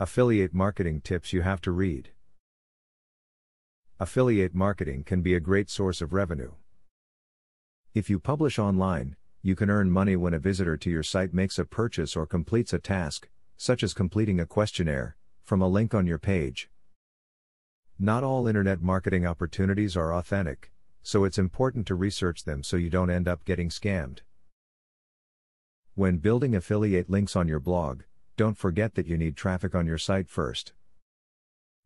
Affiliate marketing tips you have to read. Affiliate marketing can be a great source of revenue. If you publish online, you can earn money when a visitor to your site makes a purchase or completes a task, such as completing a questionnaire, from a link on your page. Not all internet marketing opportunities are authentic, so it's important to research them so you don't end up getting scammed. When building affiliate links on your blog, don't forget that you need traffic on your site first.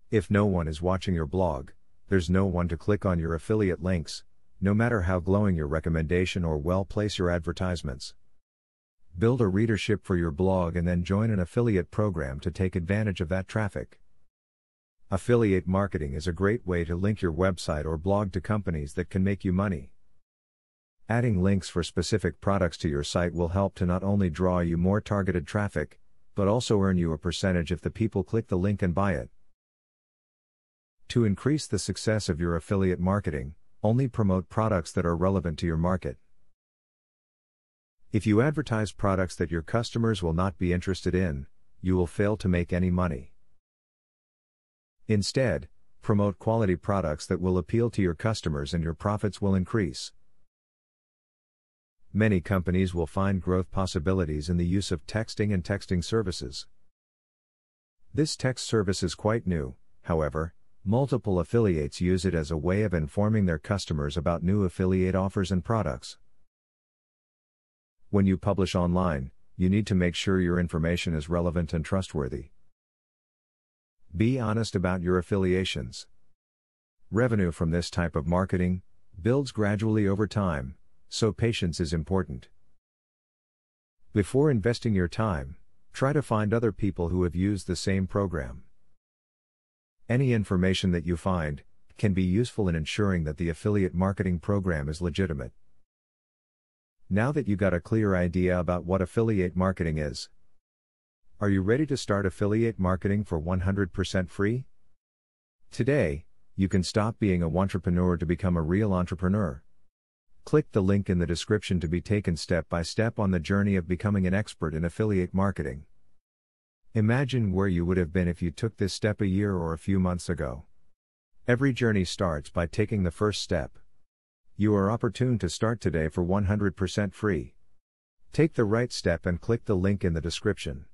If no one is watching your blog, there's no one to click on your affiliate links, no matter how glowing your recommendation or well placed your advertisements. Build a readership for your blog and then join an affiliate program to take advantage of that traffic. Affiliate marketing is a great way to link your website or blog to companies that can make you money. Adding links for specific products to your site will help to not only draw you more targeted traffic, but also earn you a percentage if the people click the link and buy it. To increase the success of your affiliate marketing, only promote products that are relevant to your market. If you advertise products that your customers will not be interested in, you will fail to make any money. Instead, promote quality products that will appeal to your customers and your profits will increase. Many companies will find growth possibilities in the use of texting and texting services. This text service is quite new, however, multiple affiliates use it as a way of informing their customers about new affiliate offers and products. When you publish online, you need to make sure your information is relevant and trustworthy. Be honest about your affiliations. Revenue from this type of marketing builds gradually over time, so patience is important. Before investing your time, try to find other people who have used the same program. Any information that you find can be useful in ensuring that the affiliate marketing program is legitimate. Now that you got a clear idea about what affiliate marketing is, are you ready to start affiliate marketing for 100% free? Today, you can stop being a wantrepreneur to become a real entrepreneur. Click the link in the description to be taken step by step on the journey of becoming an expert in affiliate marketing. Imagine where you would have been if you took this step a year or a few months ago. Every journey starts by taking the first step. You are opportune to start today for 100% free. Take the right step and click the link in the description.